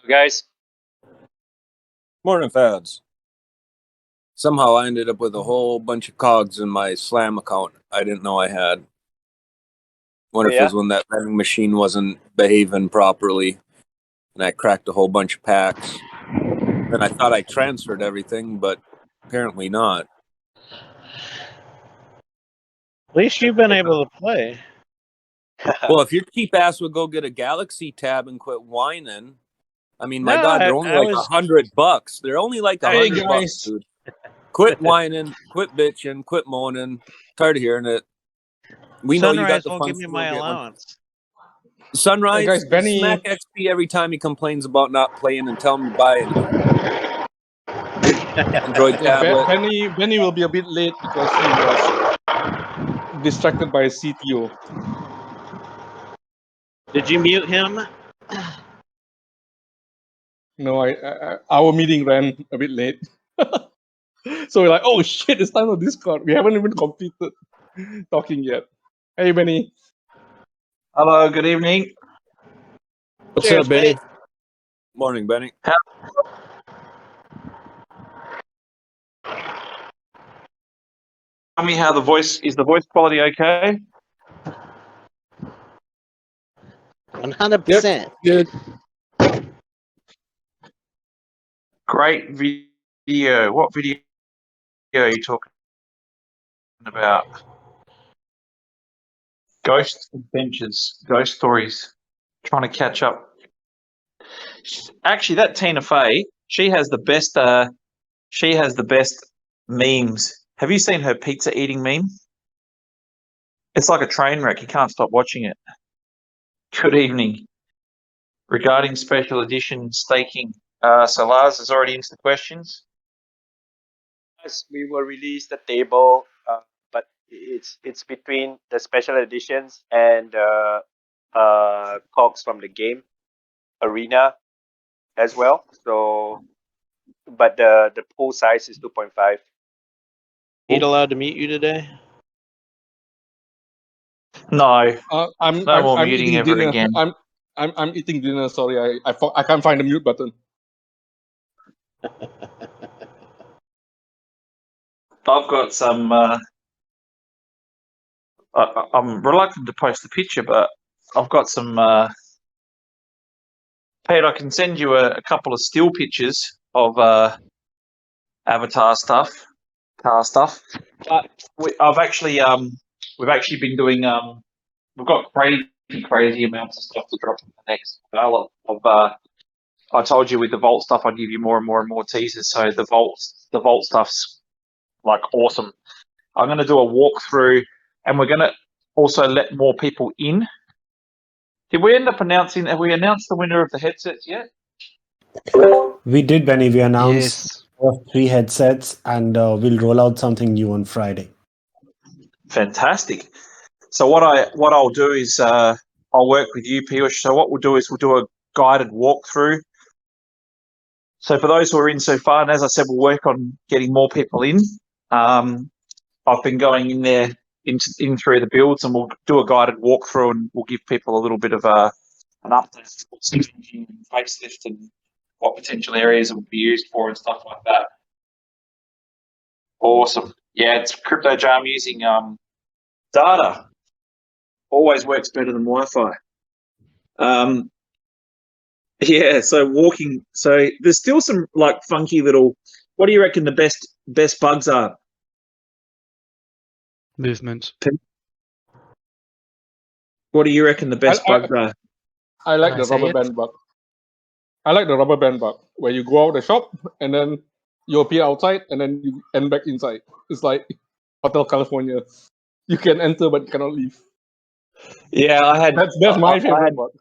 Guys, Morning, Fadz. Somehow I ended up with a whole bunch of KOGs in my Slam account I didn't know I had. Wonder if it was when that vending machine wasn't behaving properly and I cracked a whole bunch of packs. And I thought I transferred everything, but apparently not. At least you've been able to play. Well, if your cheap ass would go get a Galaxy tab and quit whining, I mean, my No, God, they're only I like was- $100. They're only like Hey, $100, guys. dude. Quit whining, quit bitching, quit moaning. Tired of hearing it. We know you got Sunrise the won't funds give me to go my get one. allowance. Sunrise, Hey, guys, Benny- smack XP every time he complains about not playing and tell him to buy an Android tablet. Benny will be a bit late because he was distracted by his CTO. Did you mute him? No, our meeting ran a bit late. So we're like, oh shit, it's time for Discord. We haven't even completed talking yet. Hey, Benny. Hello, good evening. What's Cheers, up, Benny? mate. Morning, Benny. Tell me how the voice quality okay? 100%. Good. Great video. What video are you talking about? Ghost adventures, ghost stories. Trying to catch up. Actually, that Tina Fey, she has the best memes. Have you seen her pizza eating meme? It's like a train wreck. You can't stop watching it. Good evening. Regarding special edition staking, so Lars is already into the questions. yes, we will release the table, but it's between the special editions and COGs from the game arena as well. So, but the pool size is 2.5. He'd allowed to meet you today? No, I'm no more I'm muting eating ever dinner. again. I'm eating dinner. Sorry, I can't find the mute button. I've got some. I'm reluctant to post the picture, but I've got some. Pete, I can send you a couple of still pictures of avatar stuff, car stuff. But we've actually been doing. We've got crazy amounts of stuff to drop in the next develop of. I told you with the Vault stuff, I'd give you more and more and more teasers. So the Vault stuff's like awesome. I'm going to do a walkthrough, and we're going to also let more people in. Did we end up announcing? Have we announced the winner of the headsets yet? We did, Benny. We announced Yes. 3 headsets, and we'll roll out something new on Friday. Fantastic. So what I'll do is I'll work with you, Piyush. So what we'll do is we'll do a guided walkthrough. So for those who are in so far, and as I said, we'll work on getting more people in. I've been going in there in through the builds, and we'll do a guided walkthrough, and we'll give people a little bit of an update of what's changing and facelift and what potential areas it will be used for and stuff like that. Awesome. Yeah, it's Crypto Jar using data. Always works better than Wi-Fi. Yeah, so walking. So there's still some like funky little. What do you reckon the best bugs are? Movement. What do you reckon the best bugs are? I like Can I the say rubber it? band bug. I like the rubber band bug where you go out the shop and then you appear outside and then you end back inside. It's like Hotel California. You can enter but you cannot leave. Yeah, I had. That's my favorite bug.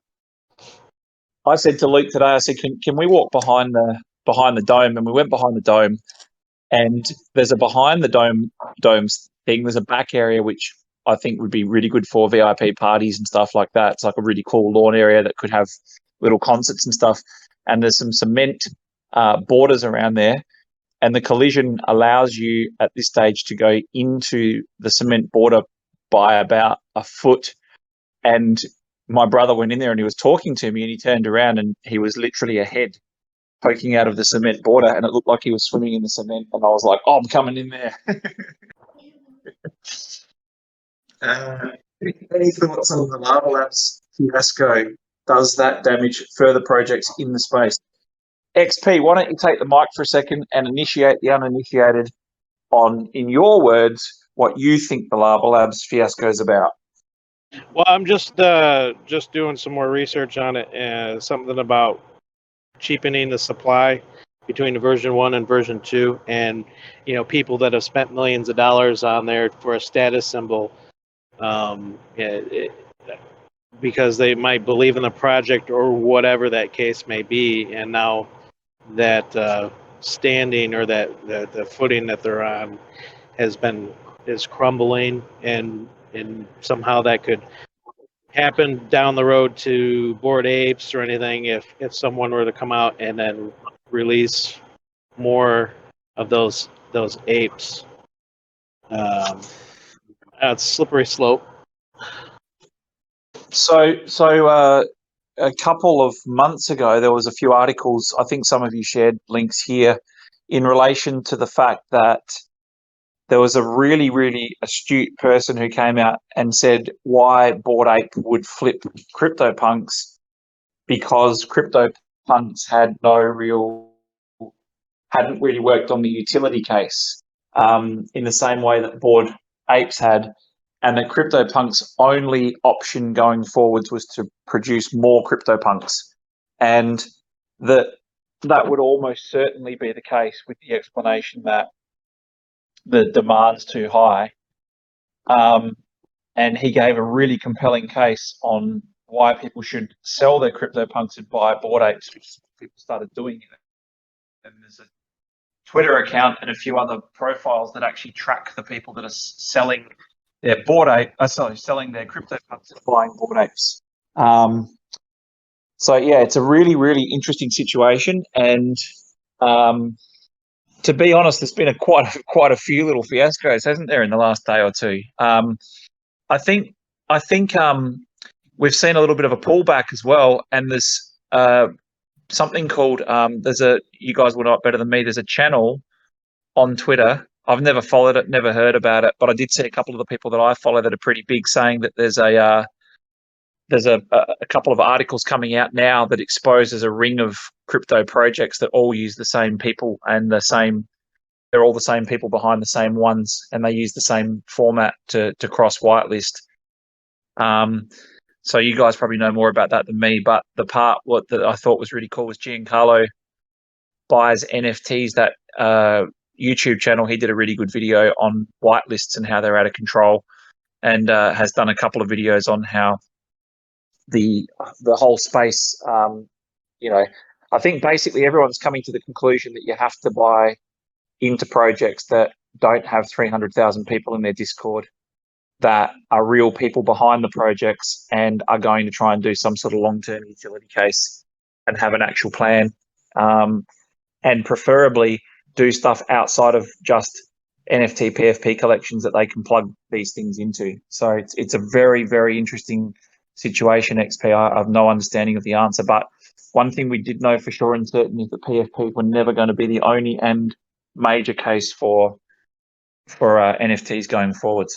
I said to Luke today, I said, can we walk behind the dome? And we went behind the dome, and there's a behind the domes thing. There's a back area which I think would be really good for VIP parties and stuff like that. It's like a really cool lawn area that could have little concerts and stuff. And there's some cement borders around there, and the collision allows you at this stage to go into the cement border by about a foot. And my brother went in there and he was talking to me, and he turned around and he was literally a head poking out of the cement border, and it looked like he was swimming in the cement. And I was like, "Oh, I'm coming in there." Any thoughts on the Larva Labs fiasco? Does that damage further projects in the space? XP, why don't you take the mic for a second and initiate the uninitiated on, in your words, what you think the Larva Labs fiasco is about? Well, I'm just doing some more research on it, and something about cheapening the supply between version 1 and version 2, and people that have spent millions of dollars on there for a status symbol, because they might believe in the project or whatever that case may be, and now that standing, or that the footing that they're on is crumbling, and somehow that could happen down the road to Bored Apes or anything, if someone were to come out and then release more of those apes. It's a slippery slope. So a couple of months ago, there was a few articles, I think some of you shared links here, in relation to the fact that there was a really, really astute person who came out and said why Bored Ape would flip CryptoPunks, because CryptoPunks hadn't really worked on the utility case in the same way that Bored Apes had, and that CryptoPunks' only option going forwards was to produce more CryptoPunks, and that would almost certainly be the case, with the explanation that the demand's too high. And he gave a really compelling case on why people should sell their CryptoPunks and buy Bored Apes, which people started doing it. And there's a Twitter account and a few other profiles that actually track the people that are selling their selling their CryptoPunks and buying Bored Apes. So yeah, it's a really, really interesting situation, and to be honest, there's been quite a few little fiascos, hasn't there, in the last day or two? I think we've seen a little bit of a pullback as well, and there's something called you guys will know it better than me. There's a channel on Twitter. I've never followed it, never heard about it, but I did see a couple of the people that I follow that are pretty big saying that there's a couple of articles coming out now that exposes a ring of crypto projects that all use the same people, and they're all the same people behind the same ones, and they use the same format to cross whitelist. So you guys probably know more about that than me, but the part that I thought was really cool was Giancarlo buys NFTs. That YouTube channel, he did a really good video on whitelists and how they're out of control, and has done a couple of videos on how the whole space, I think basically everyone's coming to the conclusion that you have to buy into projects that don't have 300,000 people in their Discord, that are real people behind the projects and are going to try and do some sort of long-term utility case and have an actual plan, and preferably do stuff outside of just NFT PFP collections that they can plug these things into. So it's a very, very interesting situation, XP. I have no understanding of the answer, but one thing we did know for sure and certain is that PFP were never going to be the only and major case for NFTs going forwards.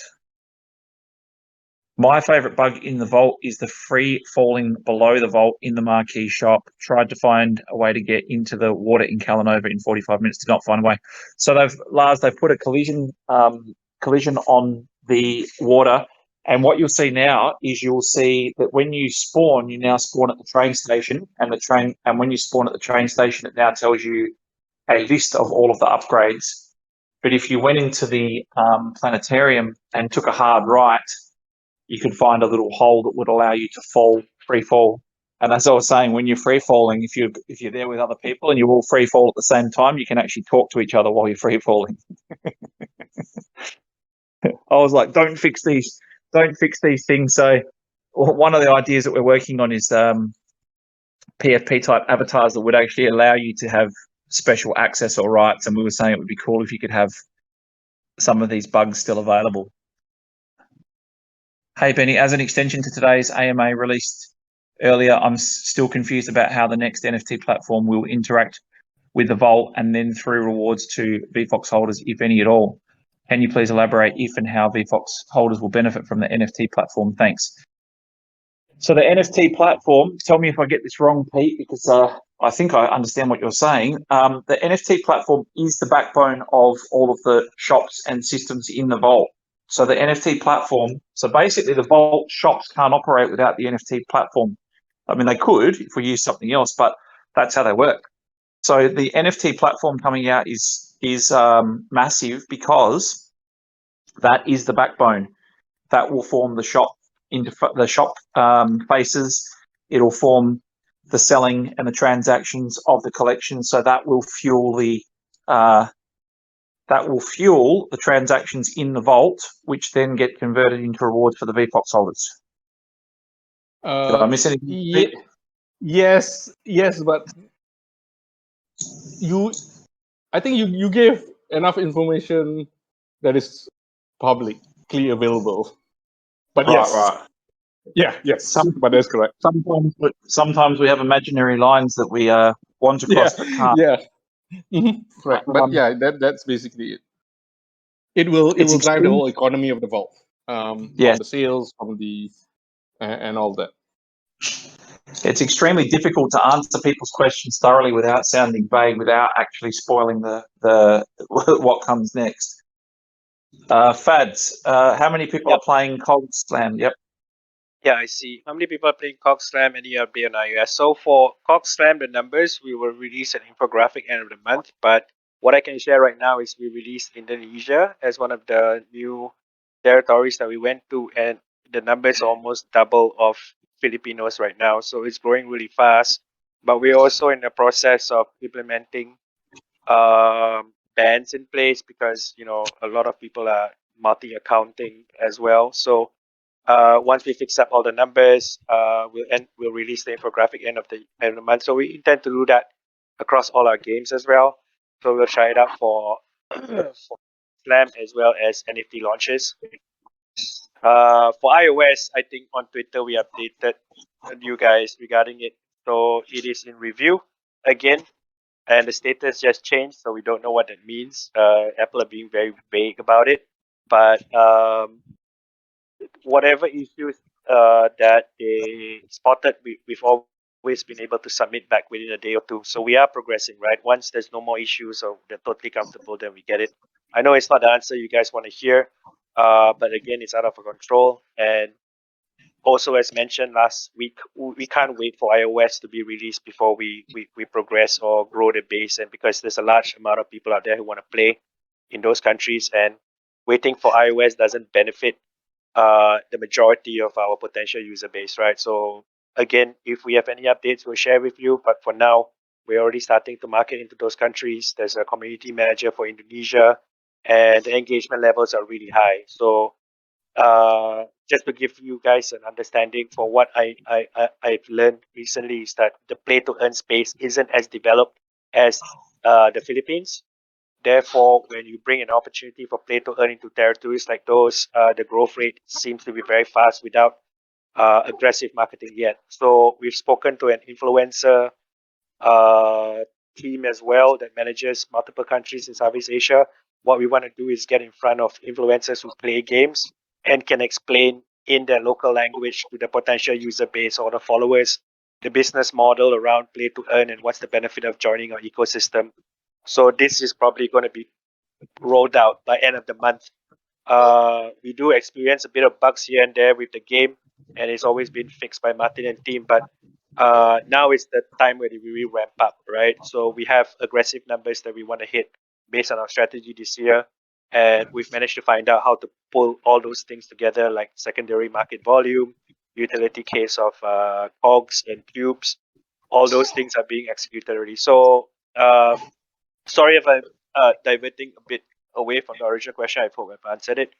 My favorite bug in the vault is the free falling below the vault in the marquee shop. Tried to find a way to get into the water in Calanova in 45 minutes, did not find a way. So they've put a collision on the water, and what you'll see now is you'll see that when you spawn, you now spawn at the train station, and when you spawn at the train station, it now tells you a list of all of the upgrades. But if you went into the planetarium and took a hard right, you could find a little hole that would allow you to free fall. And as I was saying, when you're free falling, if you're there with other people and you all free fall at the same time, you can actually talk to each other while you're free falling. I was like, don't fix these things. So one of the ideas that we're working on is PFP type avatars that would actually allow you to have special access or rights. And we were saying it would be cool if you could have some of these bugs still available. Hey, Benny, as an extension to today's AMA released earlier, I'm still confused about how the next NFT platform will interact with the Vault and then through rewards to VFOX holders, if any at all. Can you please elaborate if and how VFOX holders will benefit from the NFT platform? Thanks. So the NFT platform, tell me if I get this wrong, Pete, because I think I understand what you're saying. The NFT platform is the backbone of all of the shops and systems in the Vault. So the NFT platform, so basically the Vault shops can't operate without the NFT platform. I mean, they could if we use something else, but that's how they work. So the NFT platform coming out is massive because that is the backbone that will form the shop into the shop faces. It'll form the selling and the transactions of the collection. So that will fuel the transactions in the Vault, which then get converted into rewards for the VFOX holders. Did I miss anything? Yes, but I think you gave enough information that is publicly available. But yes, Right. yes, but that's correct. Sometimes we have imaginary lines that we want to cross but can't. Yeah, correct. But yeah, that's basically it. It will drive the whole economy of the Vault. From the sales, from the and all that. It's extremely difficult to answer people's questions thoroughly without sounding vague, without actually spoiling the what comes next. Fadz, how many people are playing KOGs Slam? Yep. Yeah, I see. How many people are playing KOGs Slam and ERB on iOS? So for KOGs Slam, the numbers, we will release an infographic end of the month. But what I can share right now is we released Indonesia as one of the new territories that we went to, and the numbers almost double of Filipinos right now. So it's growing really fast. But we're also in the process of implementing bans in place because a lot of people are multi-accounting as well. So once we fix up all the numbers, we'll release the infographic end of the month. So we intend to do that across all our games as well. So we'll try it out for Slam as well as NFT launches. For iOS, I think on Twitter we updated you guys regarding it. So it is in review again, and the status just changed, so we don't know what that means. Apple are being very vague about it, but whatever issues that they spotted, we've always been able to submit back within a day or two. So we are progressing, right? Once there's no more issues or they're totally comfortable, then we get it. I know it's not the answer you guys want to hear, but again, it's out of our control. And also, as mentioned last week, we can't wait for iOS to be released before we progress or grow the base. And because there's a large amount of people out there who want to play in those countries, and waiting for iOS doesn't benefit the majority of our potential user base, right? So again, if we have any updates, we'll share with you. But for now, we're already starting to market into those countries. There's a community manager for Indonesia, and the engagement levels are really high. So just to give you guys an understanding for what I've learned recently is that the play to earn space isn't as developed as the Philippines. Therefore, when you bring an opportunity for play to earn into territories like those, the growth rate seems to be very fast without aggressive marketing yet. So we've spoken to an influencer team as well that manages multiple countries in Southeast Asia. What we want to do is get in front of influencers who play games and can explain in their local language to the potential user base or the followers the business model around play to earn and what's the benefit of joining our ecosystem. So this is probably going to be rolled out by end of the month. We do experience a bit of bugs here and there with the game, and it's always been fixed by Martin and team. But now is the time where we really ramp up, right? So we have aggressive numbers that we want to hit based on our strategy this year, and we've managed to find out how to pull all those things together, like secondary market volume, utility case of COGs and cubes. All those things are being executed already. So sorry if I'm diverting a bit away from the original question. I hope I've answered it.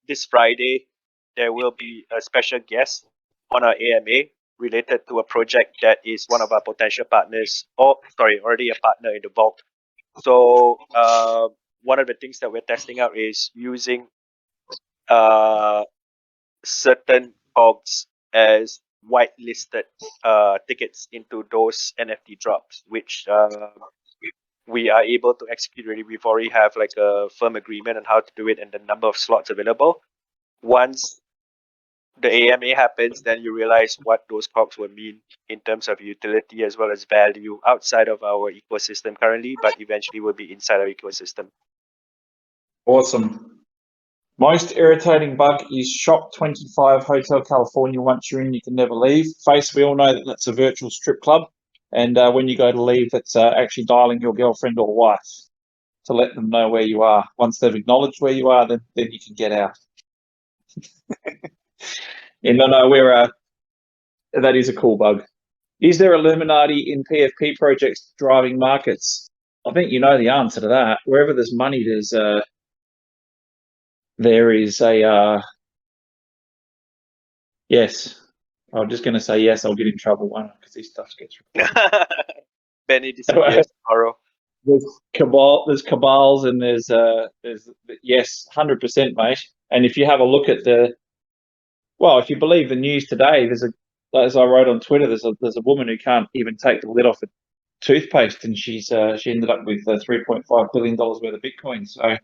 This Friday, there will be a special guest on our AMA related to a project that is one of our potential partners, already a partner in the Vault. So one of the things that we're testing out is using certain KOGs as whitelisted tickets into those NFT drops, which we are able to execute already. We've already have like a firm agreement on how to do it and the number of slots available. Once the AMA happens, then you realize what those KOGs will mean in terms of utility as well as value outside of our ecosystem currently, but eventually will be inside our ecosystem. Awesome. Most irritating bug is Shop 25 Hotel California. Once you're in, you can never leave. Face, we all know that that's a virtual strip club. And when you go to leave, that's actually dialing your girlfriend or wife to let them know where you are. Once they've acknowledged where you are, then you can get out. And no, that is a cool bug. Is there Illuminati in PFP projects driving markets? I think you know the answer to that. Wherever there's money, there is a yes. I'm just going to say yes. I'll get in trouble one because this stuff gets. Benny disappears tomorrow. There's cabals, and there's yes, 100%, mate. And if you have a look at if you believe the news today, as I wrote on Twitter, there's a woman who can't even take the lid off a toothpaste, and she ended up with $3.5 billion worth of Bitcoin. So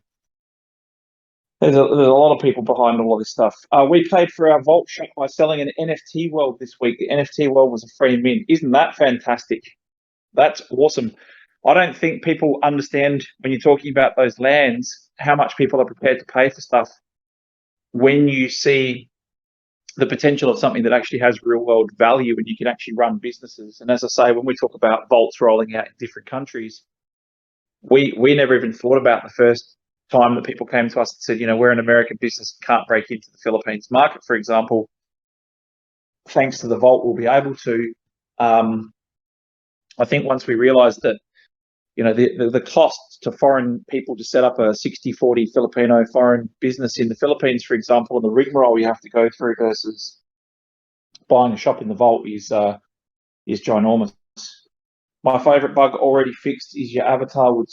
there's a lot of people behind all of this stuff. We paid for our Vault shop by selling an NFT world this week. The NFT world was a free mint. Isn't that fantastic? That's awesome. I don't think people understand when you're talking about those lands how much people are prepared to pay for stuff when you see the potential of something that actually has real world value and you can actually run businesses. And as I say, when we talk about vaults rolling out in different countries, we never even thought about the first time that people came to us and said, we're an American business, can't break into the Philippines market, for example. Thanks to the vault, we'll be able to. I think once we realized that, the cost to foreign people to set up a 60-40 Filipino foreign business in the Philippines, for example, and the rigmarole you have to go through versus buying a shop in the vault is ginormous. My favorite bug already fixed is your avatar would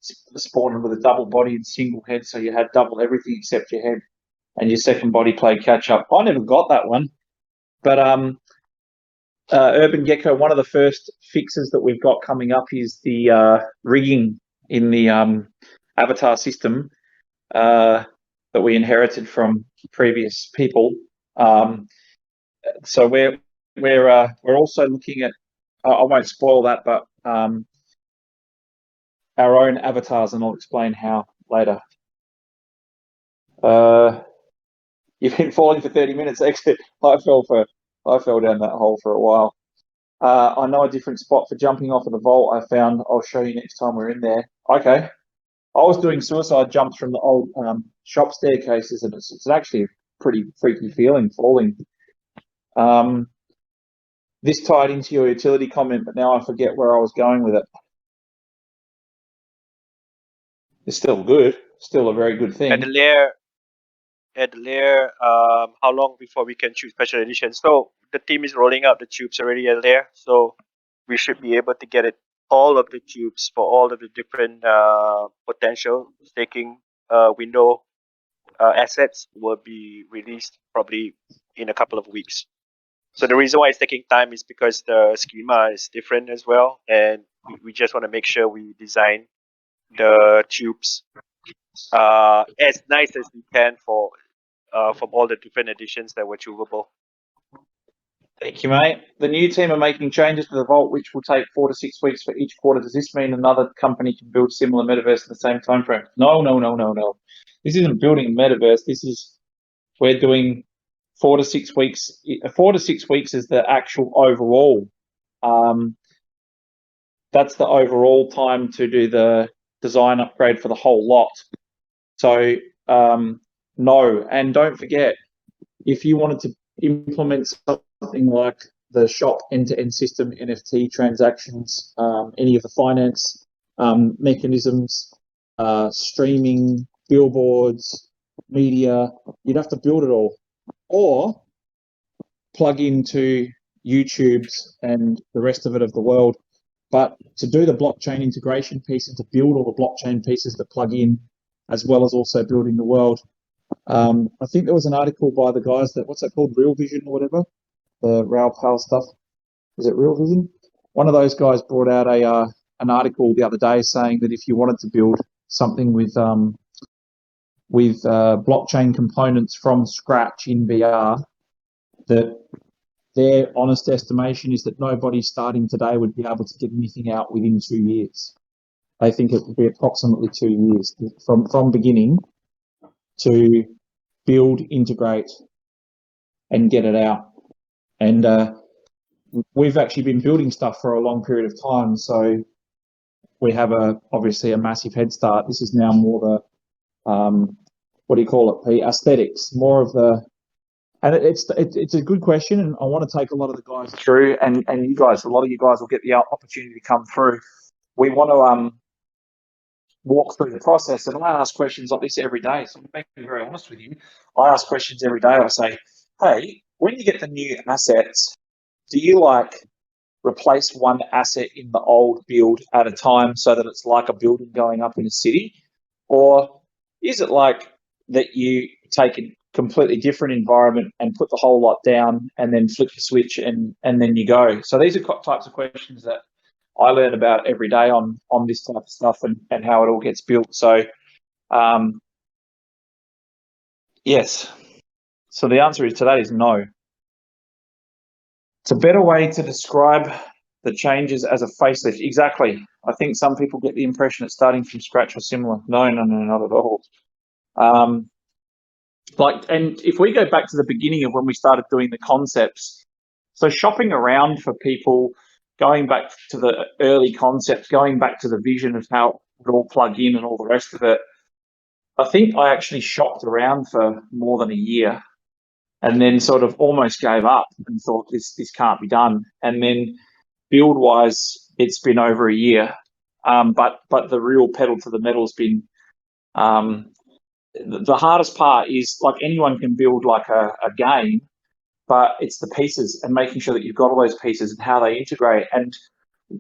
spawn with a double body and single head, so you had double everything except your head, and your second body played catch up. I never got that one, but Urban Gecko, one of the first fixes that we've got coming up is the rigging in the avatar system that we inherited from previous people. So we're also looking at. I won't spoil that, but our own avatars, and I'll explain how later. You've been falling for 30 minutes. Actually, I fell down that hole for a while. I know a different spot for jumping off of the vault I found. I'll show you next time we're in there. Okay. I was doing suicide jumps from the old shop staircases, and it's actually a pretty freaky feeling falling. This tied into your utility comment, but now I forget where I was going with it. It's still good. Still a very good thing. At the lair, how long before we can choose special editions? So the team is rolling out the tubes already at lair, so we should be able to get it all of the tubes for all of the different potential staking window assets will be released probably in a couple of weeks. So the reason why it's taking time is because the schema is different as well, and we just want to make sure we design the tubes as nice as we can for from all the different editions that were tubable. Thank you, mate. The new team are making changes to the vault, which will take 4 to 6 weeks for each quarter. Does this mean another company can build similar metaverse in the same time frame? No. This isn't building a metaverse. We're doing 4 to 6 weeks. 4 to 6 weeks is the actual overall. That's the overall time to do the design upgrade for the whole lot. So no, and don't forget, if you wanted to implement something like the shop end-to-end system, NFT transactions, any of the finance mechanisms, streaming, billboards, media, you'd have to build it all, or plug into YouTube's and the rest of the world. But to do the blockchain integration piece and to build all the blockchain pieces that plug in, as well as also building the world, I think there was an article by the guys that, what's that called, Real Vision or whatever, the Rail Pal stuff. Is it Real Vision? One of those guys brought out an article the other day saying that if you wanted to build something with blockchain components from scratch in VR, that their honest estimation is that nobody starting today would be able to get anything out within 2 years. They think it would be approximately 2 years from beginning to build, integrate, and get it out. And we've actually been building stuff for a long period of time, so we have obviously a massive head start. This is now more the what do you call it, P? Aesthetics, more of the. And it's a good question, and I want to take a lot of the guys through, and you guys, a lot of you guys will get the opportunity to come through. We want to walk through the process, and I ask questions like this every day. So I'm being very honest with you. I ask questions every day. I say, hey, when you get the new assets, do you replace one asset in the old build at a time so that it's like a building going up in a city? Or is it like that you take a completely different environment and put the whole lot down and then flip the switch and then you go? So these are types of questions that I learn about every day on this type of stuff and how it all gets built. So, yes. So the answer to that is no. It's a better way to describe the changes as a facelift. Exactly. I think some people get the impression it's starting from scratch or similar. No, not at all. And if we go back to the beginning of when we started doing the concepts, so shopping around for people, going back to the early concepts, going back to the vision of how it would all plug in and all the rest of it, I think I actually shopped around for more than a year and then sort of almost gave up and thought this can't be done. And then build-wise, it's been over a year. But the real pedal to the metal has been the hardest part is, like, anyone can build like a game, but it's the pieces and making sure that you've got all those pieces and how they integrate. And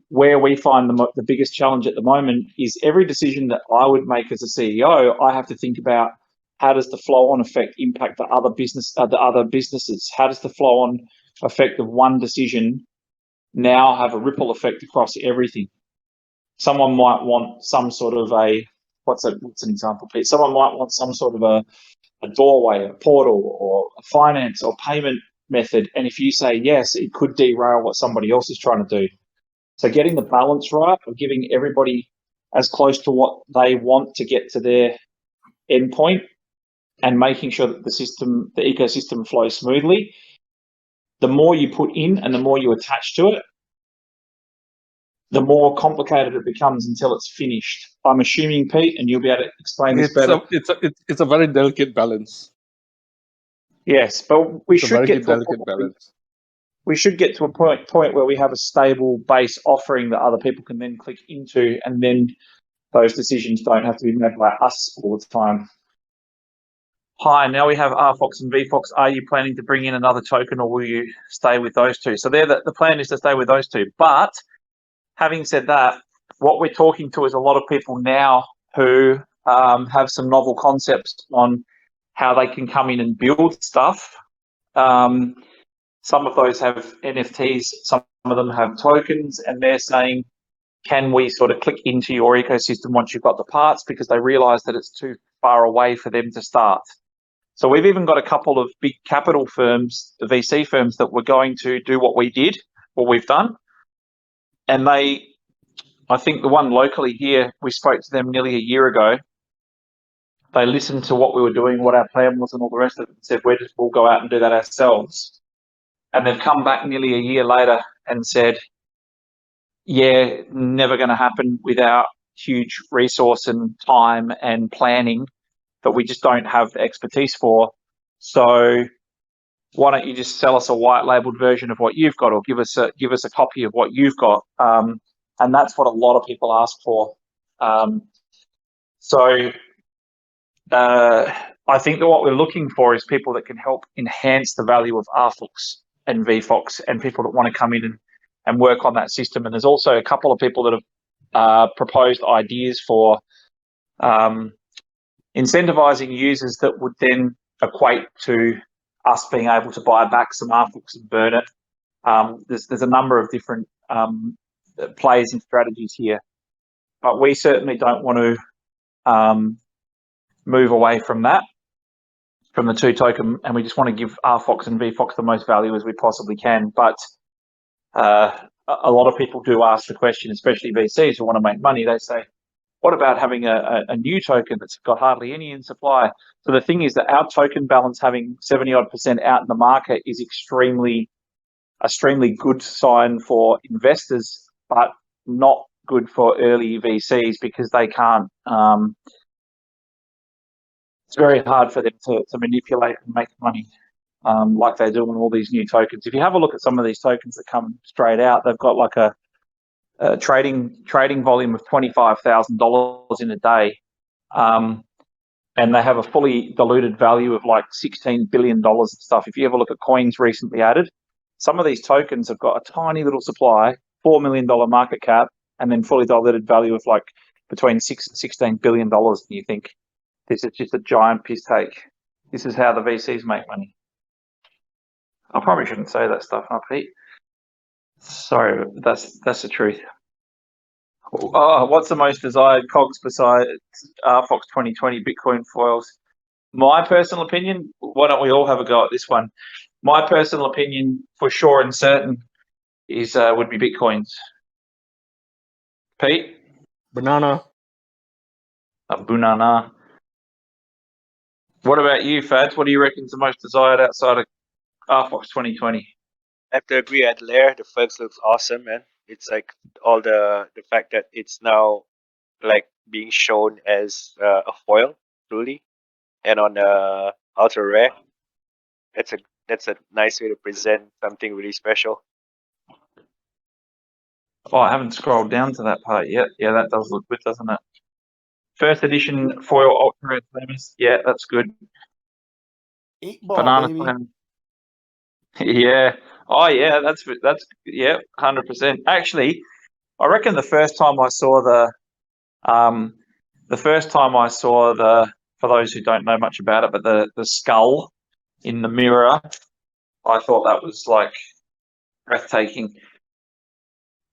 where we find the biggest challenge at the moment is every decision that I would make as a CEO, I have to think about how does the flow-on effect impact the other businesses? How does the flow-on effect of one decision now have a ripple effect across everything? Someone might want some sort of what's an example, Pete? Someone might want some sort of a doorway, a portal, or a finance or payment method. And if you say yes, it could derail what somebody else is trying to do. So getting the balance right of giving everybody as close to what they want to get to their endpoint and making sure that the ecosystem flows smoothly. The more you put in and the more you attach to it, the more complicated it becomes until it's finished. I'm assuming, Pete, and you'll be able to explain this better. It's a very delicate balance. Yes, but we should get to a point where we have a stable base offering that other people can then click into, and then those decisions don't have to be made by us all the time. Hi, now we have RFOX and VFOX. Are you planning to bring in another token, or will you stay with those two? So the plan is to stay with those two. But having said that, what we're talking to is a lot of people now who have some novel concepts on how they can come in and build stuff. Some of those have NFTs, some of them have tokens, and they're saying, can we sort of click into your ecosystem once you've got the parts, because they realize that it's too far away for them to start. So we've even got a couple of big capital firms, the VC firms, that were going to do what we've done. And I think the one locally here, we spoke to them nearly a year ago. They listened to what we were doing, what our plan was and all the rest of it, and said, we'll go out and do that ourselves. And they've come back nearly a year later and said, yeah, never going to happen without huge resource and time and planning that we just don't have the expertise for. So why don't you just sell us a white labeled version of what you've got, or give us a copy of what you've got? And that's what a lot of people ask for. I think that what we're looking for is people that can help enhance the value of RFOX and VFOX, and people that want to come in and work on that system. And there's also a couple of people that have proposed ideas for incentivizing users that would then equate to us being able to buy back some RFOX and burn it. There's a number of different plays and strategies here, but we certainly don't want to move away from that, from the two token, and we just want to give RFOX and VFOX the most value as we possibly can. But a lot of people do ask the question, especially VCs who want to make money. They say, what about having a new token that's got hardly any in supply? So the thing is that our token balance having 70-odd% out in the market is extremely good sign for investors, but not good for early VCs because they can't. It's very hard for them to manipulate and make money like they do on all these new tokens. If you have a look at some of these tokens that come straight out, they've got like a trading volume of $25,000 in a day, and they have a fully diluted value of like $16 billion and stuff. If you ever look at coins recently added, some of these tokens have got a tiny little supply, $4 million market cap, and then fully diluted value of like between $6 and $16 billion. And you think, this is just a giant piss take. This is how the VCs make money. I probably shouldn't say that stuff, huh, Pete? Sorry, that's the truth. Oh, what's the most desired COGs besides RFOX 2020 Bitcoin foils? My personal opinion, why don't we all have a go at this one? My personal opinion, for sure and certain, is would be Bitcoins. Pete? Banana. A banana. What about you, Fadz? What do you reckon is the most desired outside of RFOX 2020? I have to agree, Adelaire. The Fergs looks awesome, man. It's like all the fact that it's now like being shown as a foil, truly, and on ultra rare. That's a nice way to present something really special. Oh, I haven't scrolled down to that part yet. Yeah, that does look good, doesn't it? First edition foil ultra rare flavors. Yeah, that's good. 8-ball, Banana baby. slam. Yeah. Oh, yeah. That's 100%. Actually, I reckon the first time I saw for those who don't know much about it, but the skull in the mirror, I thought that was like breathtaking.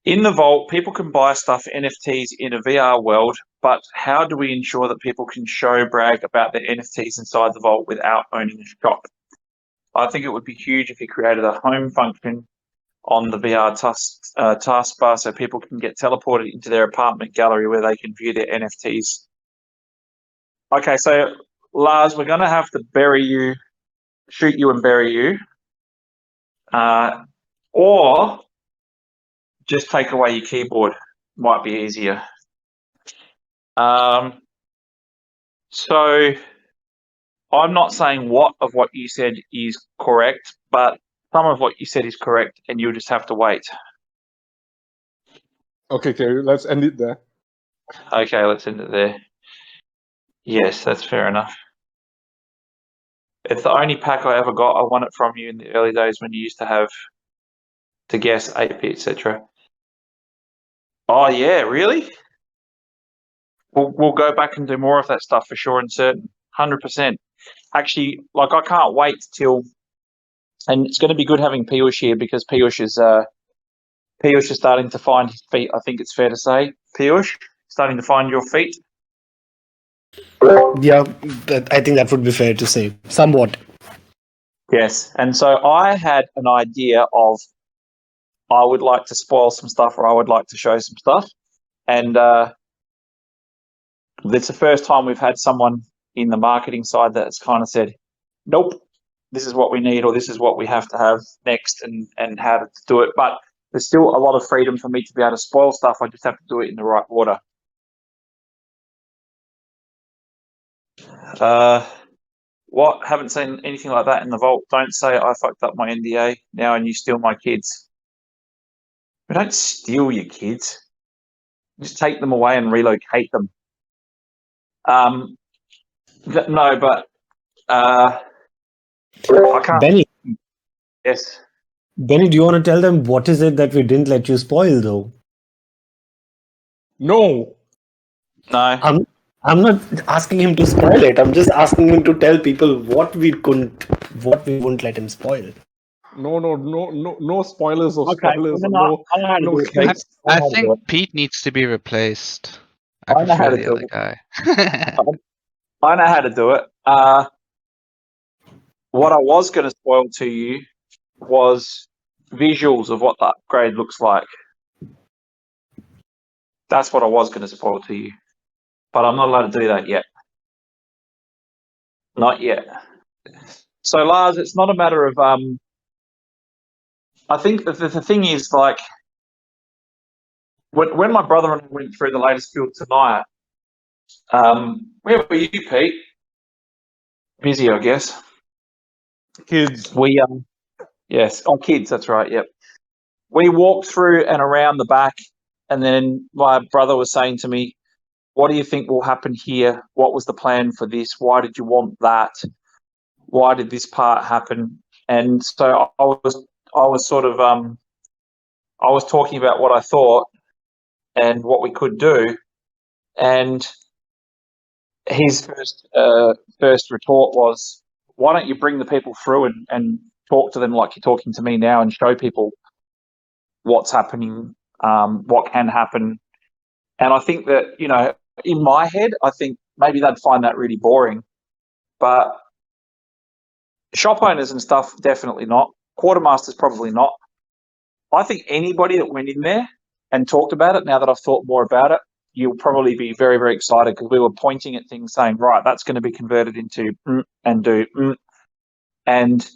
In the vault, people can buy stuff, NFTs in a VR world, but how do we ensure that people can brag about their NFTs inside the vault without owning a shop? I think it would be huge if you created a home function on the VR taskbar so people can get teleported into their apartment gallery where they can view their NFTs. Okay, so Lars, we're going to have to shoot you and bury you, or just take away your keyboard. Might be easier. So I'm not saying what of what you said is correct, but some of what you said is correct, and you'll just have to wait. Okay, let's end it there. Okay, let's end it there. Yes, that's fair enough. It's the only pack I ever got. I won it from you in the early days when you used to have to guess AP, etc. Oh yeah, really? We'll go back and do more of that stuff for sure and certain. 100%. Actually, like I can't wait till, and it's going to be good having Piyush here because Piyush is starting to find his feet. I think it's fair to say, Piyush, starting to find your feet. Yeah, I think that would be fair to say. Somewhat. Yes, and so I had an idea of I would like to spoil some stuff or I would like to show some stuff, and it's the first time we've had someone in the marketing side that's kind of said, nope, this is what we need or this is what we have to have next and how to do it. But there's still a lot of freedom for me to be able to spoil stuff. I just have to do it in the right order. What? Haven't seen anything like that in the vault. Don't say I fucked up my NDA now and you steal my kids. We don't steal your kids. Just take them away and relocate them. No, but I can't. Benny, Yes. do you want to tell them what is it that we didn't let you spoil, though? No. No. I'm not asking him to spoil it. I'm just asking him to tell people what we won't let him spoil. No spoilers or Okay, spoilers or I know how to no do it, skins. Pete. I I know how to do think it. Pete needs to be replaced. I I know how prefer to the do other it. guy. I know how to do it. What I was going to spoil to you was visuals of what the upgrade looks like. That's what I was going to spoil to you, but I'm not allowed to do that yet. Not yet. So, Lars, it's not a matter of. I think the thing is, like, when my brother and I went through the latest build tonight, where were you, Pete? Busy, I guess. Kids. We yes, on kids. That's right. Yep. We walked through and around the back, and then my brother was saying to me, "What do you think will happen here? What was the plan for this? Why did you want that? Why did this part happen?" And so I was sort of I was talking about what I thought and what we could do, and his first retort was, "Why don't you bring the people through and talk to them like you're talking to me now and show people what's happening, what can happen?" And I think that, you know, in my head, I think maybe they'd find that really boring, but shop owners and stuff, definitely not. Quartermasters, probably not. I think anybody that went in there and talked about it, now that I've thought more about it, you'll probably be very, very excited because we were pointing at things saying, right, that's going to be converted into and do. And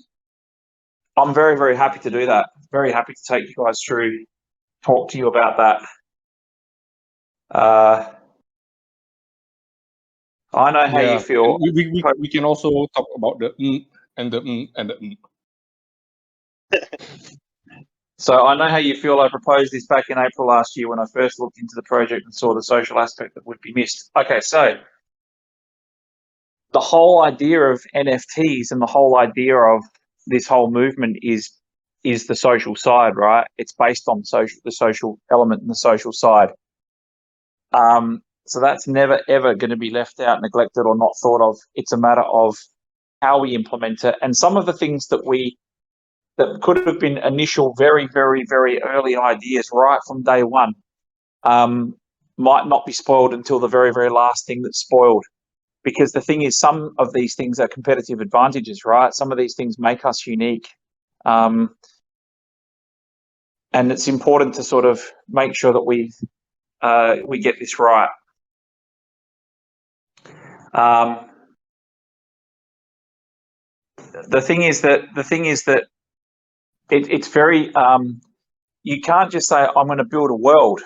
I'm very, very happy to do that. Very happy to take you guys through, talk to you about that. I know how you feel. We can also talk about the and the and the. So I know how you feel. I proposed this back in April last year when I first looked into the project and saw the social aspect that would be missed. Okay, so the whole idea of NFTs and the whole idea of this whole movement is the social side, right? It's based on the social element and the social side. So that's never ever going to be left out, neglected, or not thought of. It's a matter of how we implement it, and some of the things that could have been initial, very, very, very early ideas right from day one, might not be spoiled until the very, very last thing that's spoiled. Because the thing is, some of these things are competitive advantages, right? Some of these things make us unique. And it's important to sort of make sure that we get this right. The thing is that it's very you can't just say, I'm going to build a world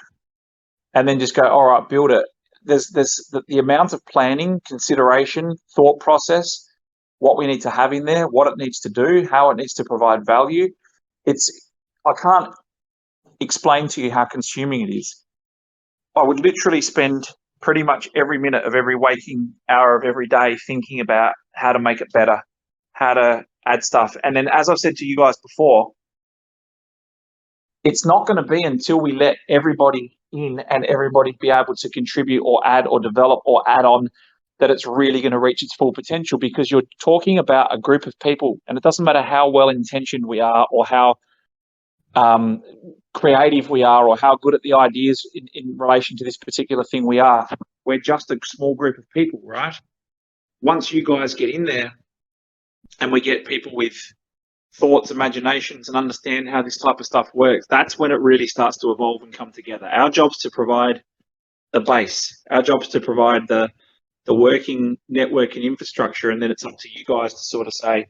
and then just go, all right, build it. There's the amount of planning, consideration, thought process, what we need to have in there, what it needs to do, how it needs to provide value. I can't explain to you how consuming it is. I would literally spend pretty much every minute of every waking hour of every day thinking about how to make it better, how to add stuff. And then, as I've said to you guys before, it's not going to be until we let everybody in and everybody be able to contribute or add or develop or add on that it's really going to reach its full potential, because you're talking about a group of people, and it doesn't matter how well-intentioned we are or how creative we are or how good at the ideas in relation to this particular thing we are. We're just a small group of people, right? Once you guys get in there and we get people with thoughts, imaginations, and understand how this type of stuff works, that's when it really starts to evolve and come together. Our job's to provide the base. Our job's to provide the working network and infrastructure, and then it's up to you guys to sort of say,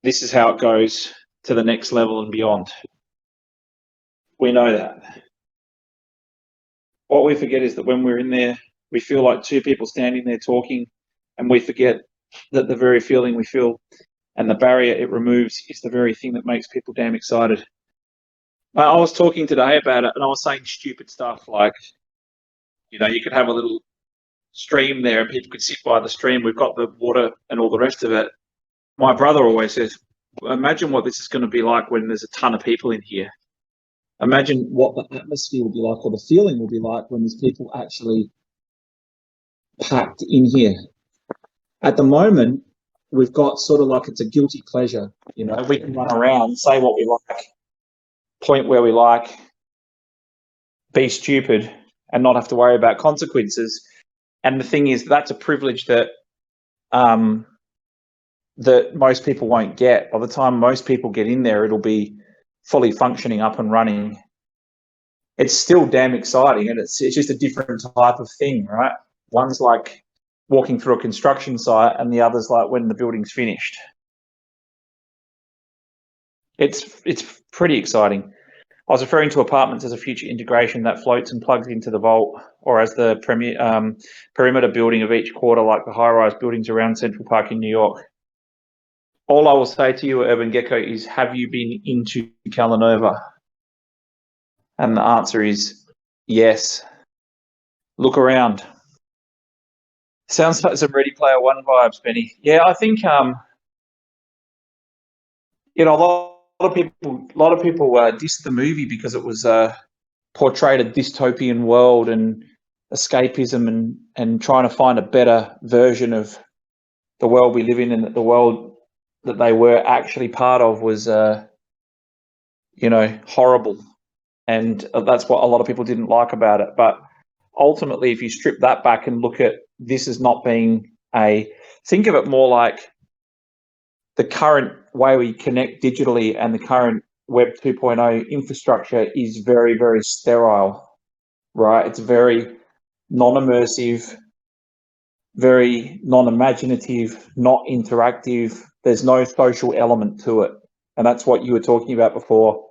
this is how it goes to the next level and beyond. We know that. What we forget is that when we're in there, we feel like two people standing there talking, and we forget that the very feeling we feel and the barrier it removes is the very thing that makes people damn excited. I was talking today about it, and I was saying stupid stuff like, you know, you could have a little stream there and people could sit by the stream. We've got the water and all the rest of it. My brother always says, imagine what this is going to be like when there's a ton of people in here. Imagine what the atmosphere will be like, or the feeling will be like when there's people actually packed in here. At the moment, we've got sort of like it's a guilty pleasure. You know, we can run around, say what we like, point where we like, be stupid, and not have to worry about consequences. And the thing is, that's a privilege that that most people won't get. By the time most people get in there, it'll be fully functioning, up and running. It's still damn exciting, and it's just a different type of thing, right? One's like walking through a construction site, and the other's like when the building's finished. It's pretty exciting. I was referring to apartments as a future integration that floats and plugs into the vault, or as the perimeter building of each quarter, like the high-rise buildings around Central Park in New York. All I will say to you, Urban Gecko, is have you been into Calanova? And the answer is yes. Look around. Sounds like some Ready Player One vibes, Benny. Yeah, I think you know, a lot of people dissed the movie because it was portrayed a dystopian world and escapism and trying to find a better version of the world we live in, and that the world that they were actually part of was you know, horrible. And that's what a lot of people didn't like about it. But ultimately, if you strip that back and look at this as not being think of it more like the current way we connect digitally, and the current Web 2.0 infrastructure is very, very sterile, right? It's very non-immersive, very non-imaginative, not interactive. There's no social element to it. And that's what you were talking about before,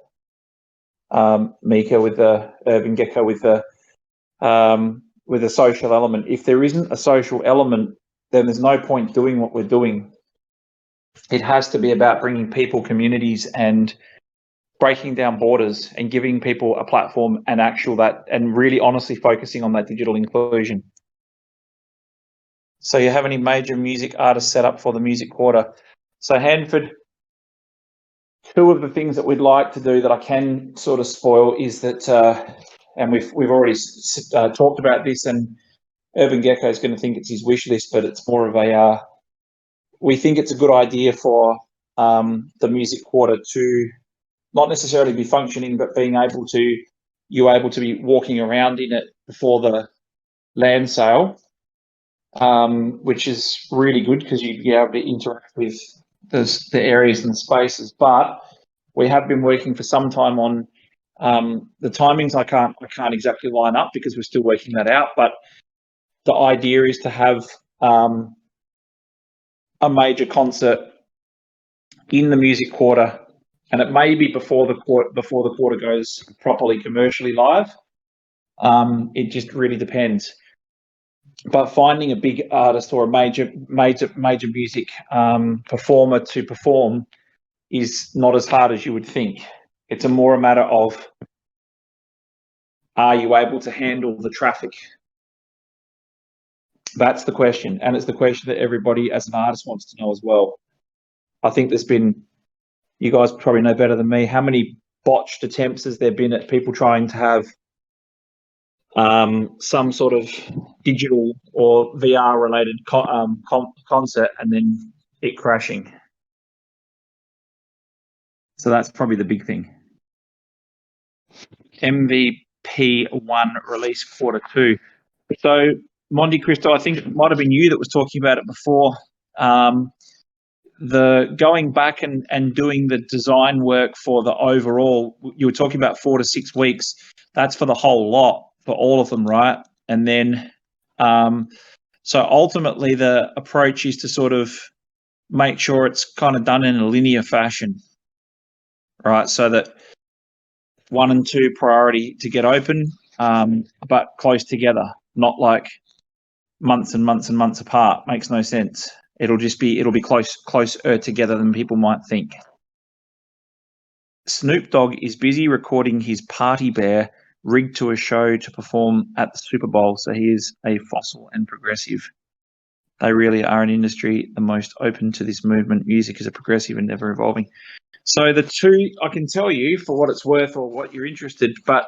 Mika, with the Urban Gecko, with the social element. If there isn't a social element, then there's no point doing what we're doing. It has to be about bringing people, communities, and breaking down borders and giving people a platform and really honestly focusing on that digital inclusion. So you have any major music artists set up for the music quarter? So Hanford, two of the things that we'd like to do that I can sort of spoil is that, and we've already talked about this, and Urban Gecko is going to think it's his wish list, but it's more of a, we think it's a good idea for the music quarter to not necessarily be functioning, but being able to, you're able to be walking around in it before the land sale, which is really good because you'd be able to interact with the areas and the spaces. But we have been working for some time on the timings. I can't exactly line up because we're still working that out. But the idea is to have a major concert in the music quarter, and it may be before the quarter goes properly commercially live. It just really depends. But finding a big artist or a major music performer to perform is not as hard as you would think. It's more a matter of, are you able to handle the traffic? That's the question, and it's the question that everybody as an artist wants to know as well. I think there's been, you guys probably know better than me, how many botched attempts has there been at people trying to have some sort of digital or VR related concert and then it crashing. So that's probably the big thing. MVP1 release quarter 2. So Monte Cristo, I think it might have been you that was talking about it before. The going back and doing the design work for the overall, you were talking about 4 to 6 weeks. That's for the whole lot, for all of them, right? And then, so ultimately the approach is to sort of make sure it's kind of done in a linear fashion, right? So that 1 and 2 priority to get open, but close together, not like months and months and months apart. Makes no sense. It'll be closer together than people might think. Snoop Dogg is busy recording his party bear rigged to a show to perform at the Super Bowl. So he is a fossil and progressive. They really are an industry the most open to this movement. Music is a progressive and ever evolving. So the two, I can tell you for what it's worth or what you're interested, but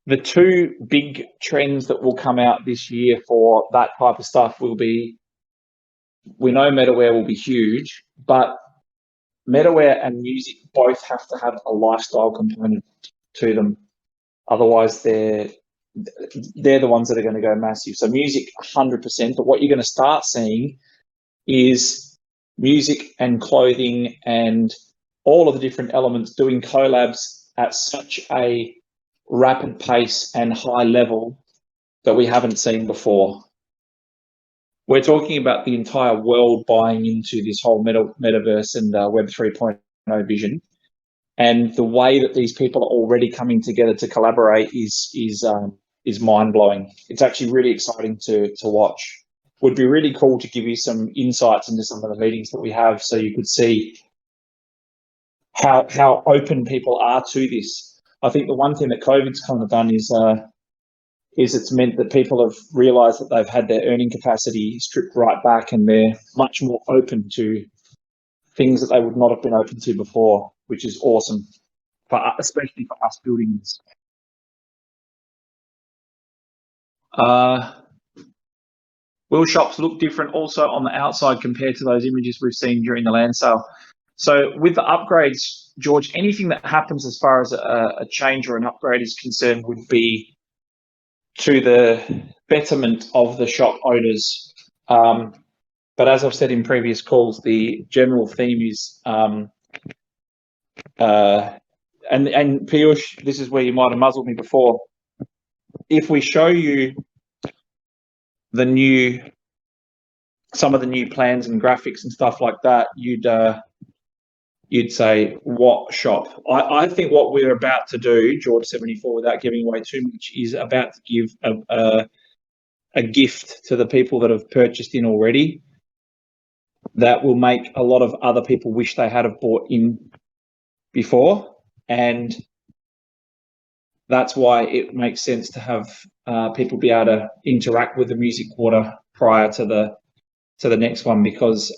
The two big trends that will come out this year for that type of stuff will be, we know Metawear will be huge, but Metawear and music both have to have a lifestyle component to them. Otherwise, they're the ones that are going to go massive. So music, 100%. But what you're going to start seeing is music and clothing and all of the different elements doing collabs at such a rapid pace and high level that we haven't seen before. We're talking about the entire world buying into this whole metaverse and Web 3.0 vision. And the way that these people are already coming together to collaborate is mind-blowing. It's actually really exciting to watch. Would be really cool to give you some insights into some of the meetings that we have, so you could see how open people are to this. I think the one thing that COVID's kind of done is it's meant that people have realised that they've had their earning capacity stripped right back, and they're much more open to things that they would not have been open to before, which is awesome, especially for us building this. Will shops look different also on the outside compared to those images we've seen during the land sale? So with the upgrades, George, anything that happens as far as a change or an upgrade is concerned would be to the betterment of the shop owners. But as I've said in previous calls, the general theme is, and Piyush, this is where you might have muzzled me before. If we show you some of the new plans and graphics and stuff like that, you'd say, what shop? I think what we're about to do, George 74, without giving away too much, is about to give a gift to the people that have purchased in already that will make a lot of other people wish they had have bought in before. And that's why it makes sense to have people be able to interact with the music quarter prior to the next one, because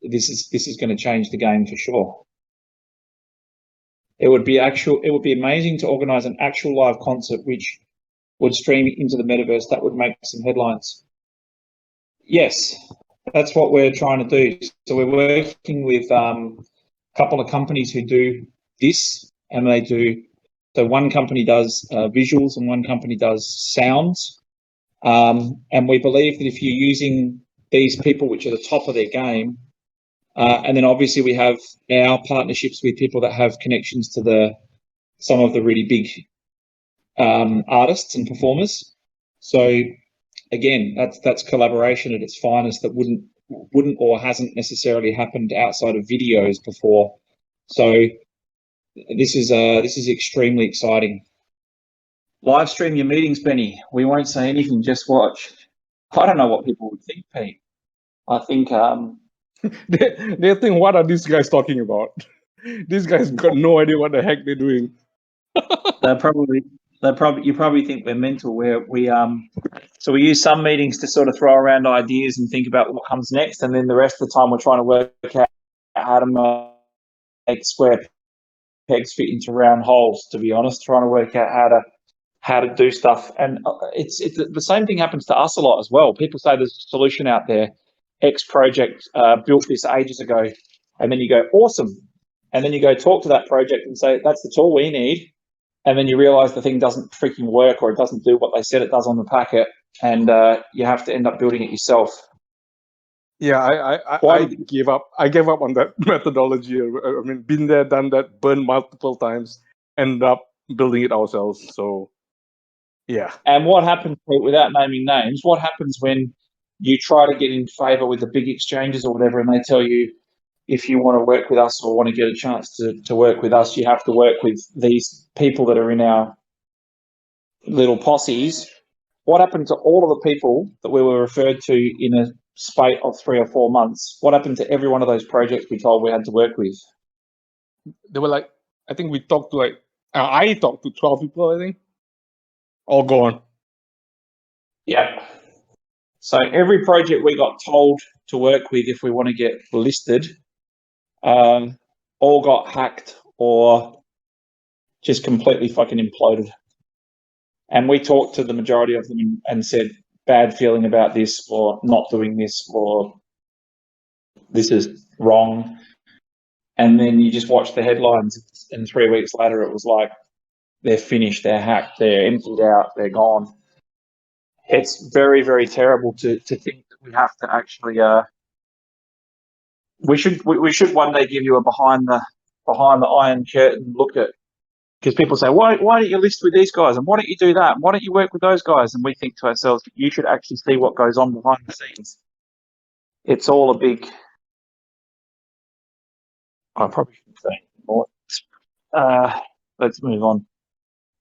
this is going to change the game for sure. It would be amazing to organize an actual live concert which would stream into the metaverse. That would make some headlines. Yes, that's what we're trying to do. So we're working with a couple of companies who do this, and they do. So one company does visuals and one company does sounds. And we believe that if you're using these people, which are the top of their game, and then obviously we have our partnerships with people that have connections to some of the really big artists and performers. So again, that's collaboration at its finest that wouldn't or hasn't necessarily happened outside of videos before. So this is extremely exciting. Live stream your meetings, Benny. We won't say anything, just watch. I don't know what people would think, Pete. I think they think, what are these guys talking about? These guys got no idea what the heck they're doing. you probably think we're mental. So we use some meetings to sort of throw around ideas and think about what comes next, and then the rest of the time we're trying to work out how to make square pegs fit into round holes. To be honest, trying to work out how to do stuff, and it's the same thing happens to us a lot as well. People say there's a solution out there. X project built this ages ago, and then you go, awesome, and then you go talk to that project and say, that's the tool we need, and then you realize the thing doesn't freaking work, or it doesn't do what they said it does on the packet, and you have to end up building it yourself. Yeah, I gave up. I gave up on that methodology. I mean, been there, done that, burned multiple times, ended up building it ourselves. So, yeah. And what happens, without naming names, what happens when you try to get in favor with the big exchanges or whatever, and they tell you, if you want to work with us or want to get a chance to work with us, you have to work with these people that are in our little posses. What happened to all of the people that we were referred to in a spate of 3 or 4 months? What happened to every one of those projects we told we had to work with? They were like, I think we talked to I talked to 12 people, I think. All gone. Yeah. So every project we got told to work with, if we want to get listed, all got hacked or just completely fucking imploded. And we talked to the majority of them and said, bad feeling about this, or not doing this, or this is wrong. And then you just watch the headlines, and 3 weeks later it was like, they're finished, they're hacked, they're emptied out, they're gone. It's very, very terrible to think that we have to actually we should one day give you a behind the iron curtain look at, because people say, why don't you list with these guys, and why don't you do that, and why don't you work with those guys? And we think to ourselves, you should actually see what goes on behind the scenes. It's all a big, I probably shouldn't say more. Let's move on.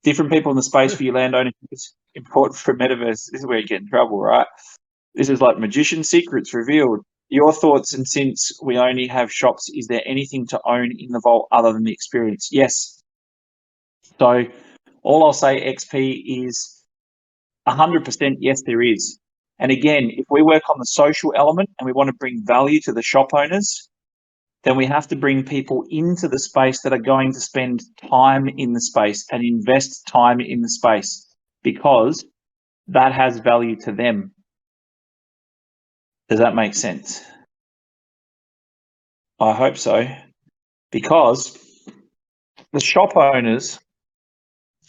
Different people in the space for your land ownership is important for Metaverse. This is where you get in trouble, right? This is like magician secrets revealed. Your thoughts, and since we only have shops, is there anything to own in the vault other than the experience? Yes. So all I'll say, XP, is 100% yes, there is. And again, if we work on the social element and we want to bring value to the shop owners, then we have to bring people into the space that are going to spend time in the space and invest time in the space, because that has value to them. Does that make sense? I hope so, because the shop owners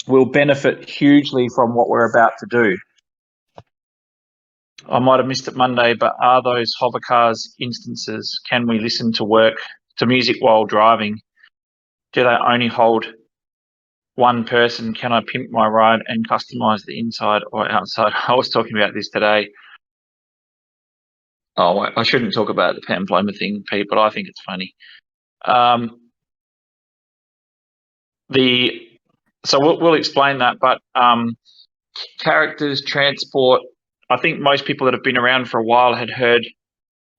will benefit hugely from what we're about to do. I might have missed it Monday, but are those hover cars instances? Can we listen to music while driving? Do they only hold one person? Can I pimp my ride and customize the inside or outside? I was talking about this today. Oh, I shouldn't talk about the Pamplona thing, Pete, but I think it's funny. So we'll explain that, but characters, transport, I think most people that have been around for a while had heard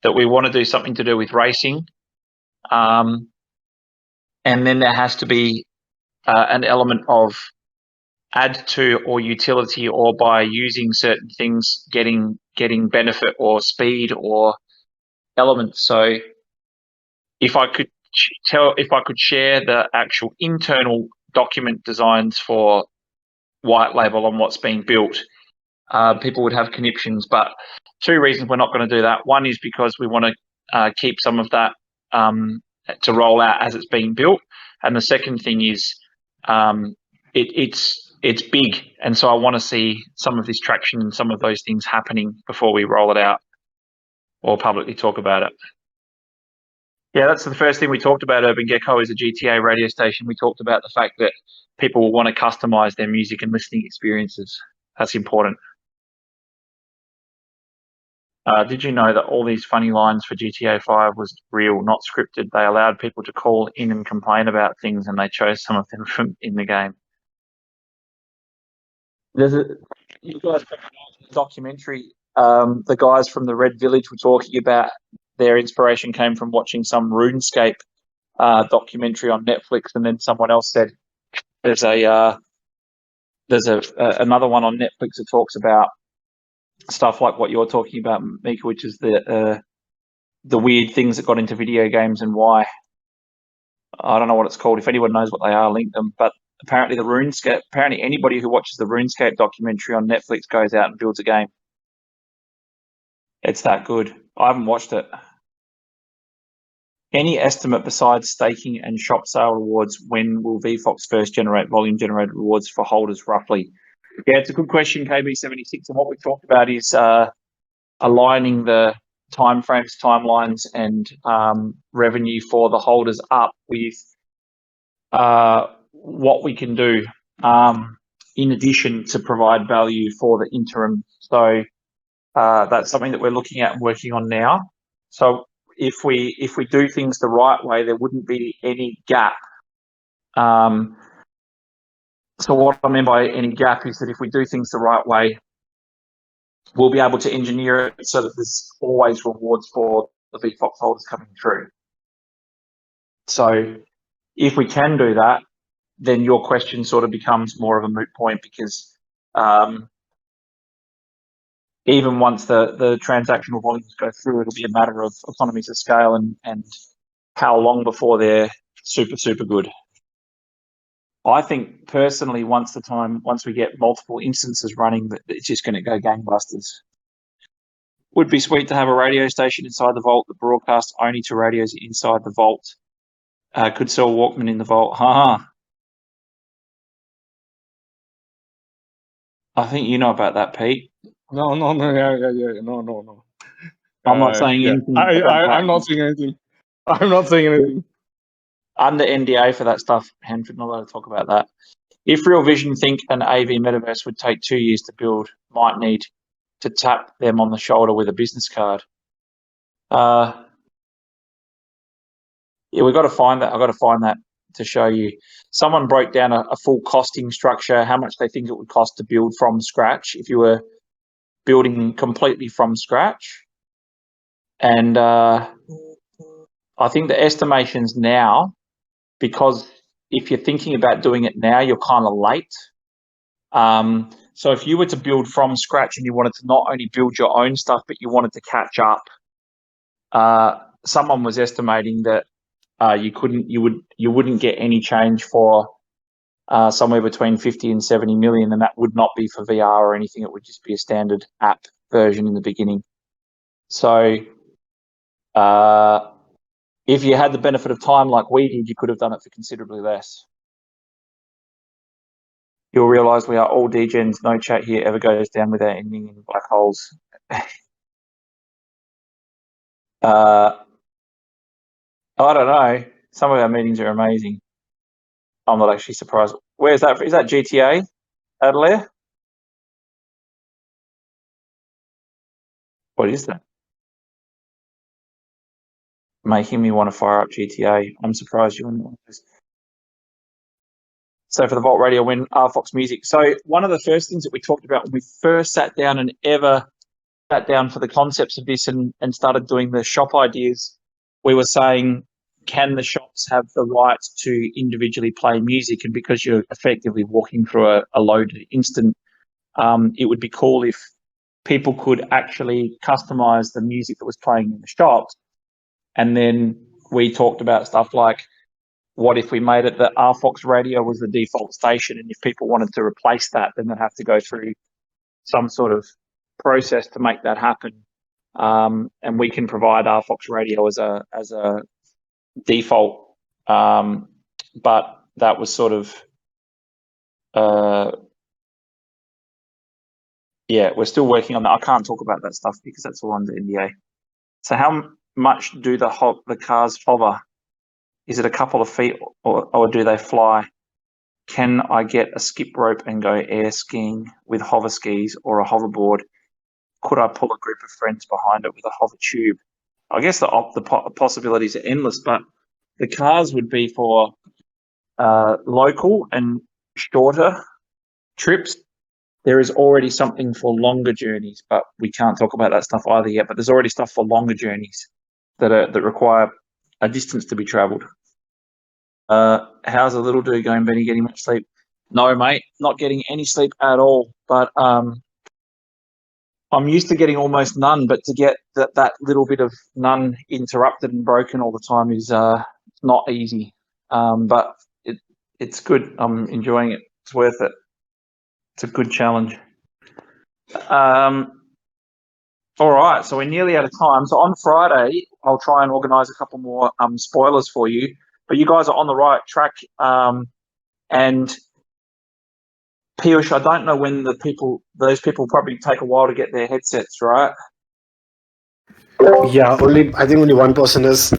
that we want to do something to do with racing. And then there has to be an element of add to or utility, or by using certain things, getting benefit or speed or elements. So if I could share the actual internal document designs for white label on what's being built, people would have conniptions. But 2 reasons we're not going to do that. One is because we want to keep some of that to roll out as it's being built, and the second thing is it's big, and so I want to see some of this traction and some of those things happening before we roll it out or publicly talk about it. Yeah, that's the first thing we talked about. Urban Gecko is a GTA radio station. We talked about the fact that people will want to customize their music and listening experiences. That's important. Did you know that all these funny lines for GTA 5 was real, not scripted? They allowed people to call in and complain about things, and they chose some of them from in the game. You guys the documentary, the guys from the Red Village were talking about their inspiration came from watching some RuneScape documentary on Netflix, and then someone else said there's another one on Netflix that talks about stuff like what you're talking about, Mika, which is the weird things that got into video games and why. I don't know what it's called. If anyone knows what they are, link them. But apparently apparently anybody who watches the RuneScape documentary on Netflix goes out and builds a game. It's that good. I haven't watched it. Any estimate besides staking and shop sale rewards, when will VFOX first generate volume generated rewards for holders roughly? Yeah, it's a good question, KB76. And what we talked about is aligning the timeframes, timelines, and revenue for the holders up with what we can do in addition to provide value for the interim. So that's something that we're looking at and working on now. So if we do things the right way, there wouldn't be any gap. So what I mean by any gap is that if we do things the right way, we'll be able to engineer it so that there's always rewards for the VFOX holders coming through. So if we can do that, then your question sort of becomes more of a moot point, because even once the transactional volumes go through, it'll be a matter of economies of scale and how long before they're super, super good. I think personally, once we get multiple instances running, that it's just going to go gangbusters. Would be sweet to have a radio station inside the vault that broadcasts only to radios inside the vault. Could sell Walkman in the vault. I think you know about that, Pete. No, yeah. No. I'm not saying Yeah. anything. I'm not saying anything. I'm not saying anything. Under NDA for that stuff, Hanford, not allowed to talk about that. If Real Vision think an AV metaverse would take 2 years to build, might need to tap them on the shoulder with a business card. Yeah, we've got to find that. I've got to find that to show you. Someone broke down a full costing structure, how much they think it would cost to build from scratch if you were building completely from scratch. And I think the estimations now, because if you're thinking about doing it now, you're kind of late. So if you were to build from scratch and you wanted to not only build your own stuff, but you wanted to catch up, someone was estimating that you wouldn't get any change for somewhere between 50 and 70 million, and that would not be for VR or anything. It would just be a standard app version in the beginning. So if you had the benefit of time like we did, you could have done it for considerably less. You'll realise we are all degens. No chat here ever goes down without ending in black holes. I don't know. Some of our meetings are amazing. I'm not actually surprised. Where is that? Is that GTA, Adelaide? What is that? Making me want to fire up GTA. I'm surprised you wouldn't want this. So for the Vault Radio, Wen RFOX Music. So one of the first things that we talked about when we first sat down and ever sat down for the concepts of this and started doing the shop ideas, we were saying, can the shops have the right to individually play music? And because you're effectively walking through a loaded instant, it would be cool if people could actually customize the music that was playing in the shops. And then we talked about stuff like, what if we made it that RFOX Radio was the default station, and if people wanted to replace that, then they'd have to go through some sort of process to make that happen. And we can provide RFOX Radio as a default, but that was sort of yeah, we're still working on that. I can't talk about that stuff because that's all under NDA. So how much do the cars hover? Is it a couple of feet or do they fly? Can I get a skip rope and go air skiing with hover skis or a hoverboard? Could I pull a group of friends behind it with a hover tube? I guess the possibilities are endless, but the cars would be for local and shorter trips. There is already something for longer journeys, but we can't talk about that stuff either yet. But there's already stuff for longer journeys that require a distance to be travelled. How's the little dude going, Benny? Getting much sleep? No, mate, not getting any sleep at all. But I'm used to getting almost none, but to get that little bit of none interrupted and broken all the time is not easy. But it's good. I'm enjoying it. It's worth it. It's a good challenge. All right, so we're nearly out of time. So on Friday, I'll try and organise a couple more spoilers for you. But you guys are on the right track. And Piyush, I don't know when those people probably take a while to get their headsets, right? Yeah, I think only one person has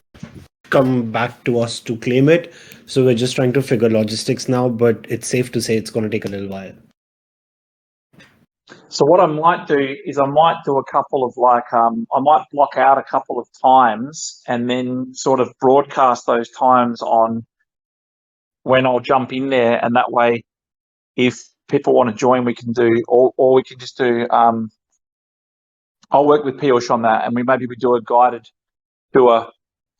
come back to us to claim it. So we're just trying to figure logistics now, but it's safe to say it's going to take a little while. So what I might do is I might do a couple of I might block out a couple of times and then sort of broadcast those times on when I'll jump in there, and that way if people want to join we can do, or we can just do, I'll work with Piyush on that, and we do a guided tour.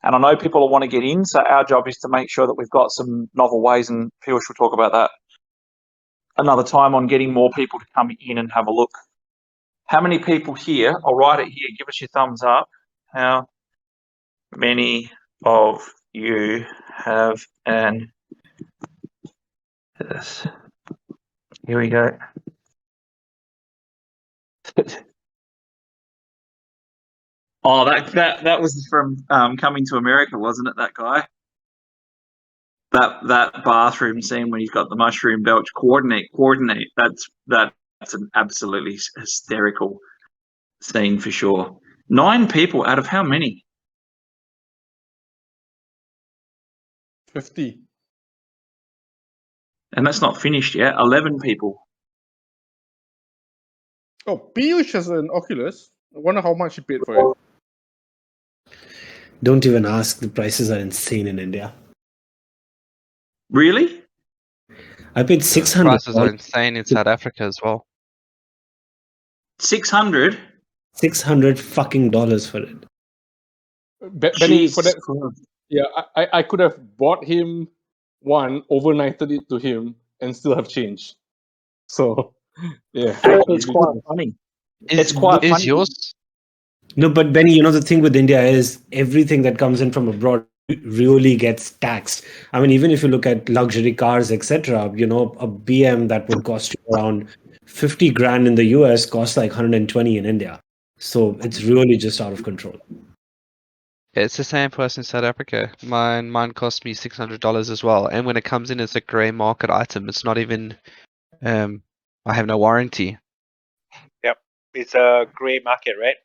And I know people will want to get in, so our job is to make sure that we've got some novel ways, and Piyush will talk about that another time on getting more people to come in and have a look. How many people here? I'll write it here. Give us your thumbs up. How many of you have an this. Here we go. Oh, that was from Coming to America, wasn't it? That guy. That bathroom scene when he's got the mushroom belch. Coordinate. That's an absolutely hysterical scene for sure. 9 people out of how many? 50. And that's not finished yet. 11 people. Oh, Piyush has an Oculus. I wonder how much he paid for it. Don't even ask. The prices are insane in India. Really? I paid $600. Prices are insane in South Africa as well. 600? $600 fucking dollars for it. Benny, for that, yeah, I could have bought him one, overnighted it to him, and still have change. So, yeah. Actually, it's quite funny. It's quite is funny. yours? No, but Benny, the thing with India is everything that comes in from abroad really gets taxed. I mean, even if you look at luxury cars, etc., a BM that would cost you around 50 grand in the US costs like 120 in India. So it's really just out of control. It's the same price in South Africa. Mine cost me $600 as well. And when it comes in as a grey market item, it's not even. I have no warranty. Yep, it's a grey market, right?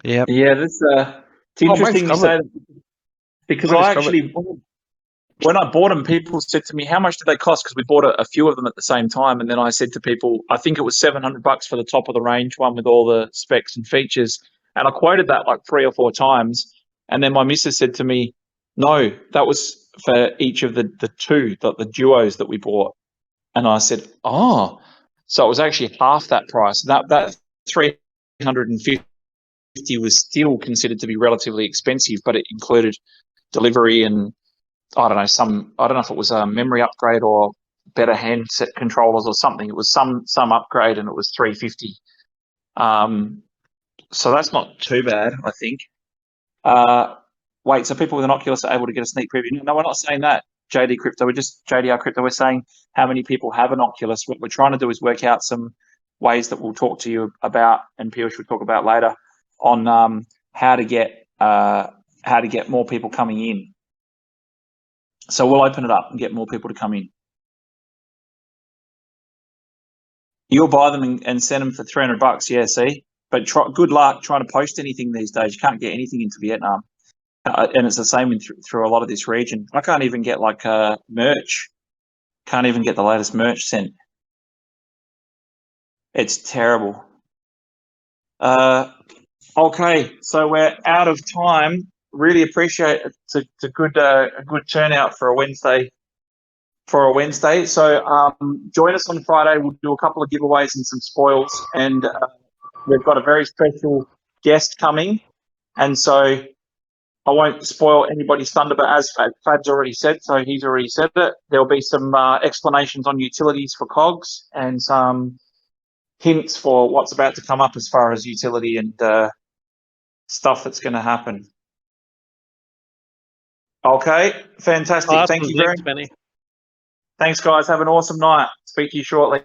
Yep. Yeah, that's it's interesting you say that because Mine is I actually, when I bought them, people said to me, "How much did they cost?" Because we bought a few of them at the same time, and then I said to people, "I think it was $700 for the top of the range one with all the specs and features," and I quoted that like 3 or 4 times, and then my missus said to me, "No, that was for each of the two the duos that we bought," and I said, "Oh, so it was actually half that price." That 350 was still considered to be relatively expensive, but it included delivery and I don't know if it was a memory upgrade or better handset controllers or something. It was some upgrade, and it was $350. So that's not too bad, I think. Wait, so people with an Oculus are able to get a sneak preview? No, we're not saying that. JDR Crypto, we're saying how many people have an Oculus. What we're trying to do is work out some ways that we'll talk to you about, and Piyush will talk about later, on how to get more people coming in. So we'll open it up and get more people to come in. You'll buy them and send them for $300. Yeah, see, but good luck trying to post anything these days. You can't get anything into Vietnam, and it's the same through a lot of this region. I can't even get merch. Can't even get the latest merch sent. It's terrible. Okay, so we're out of time. Really appreciate it. It's a good turnout for a Wednesday. So join us on Friday. We'll do a couple of giveaways and some spoils, and we've got a very special guest coming. And so I won't spoil anybody's thunder, but as Fadz already said, so he's already said it, there'll be some explanations on utilities for KOGs and some hints for what's about to come up as far as utility and stuff that's going to happen. Okay, fantastic. Awesome. Thank you very Thanks, much. Benny. Thanks, guys. Have an awesome night. Speak to you shortly.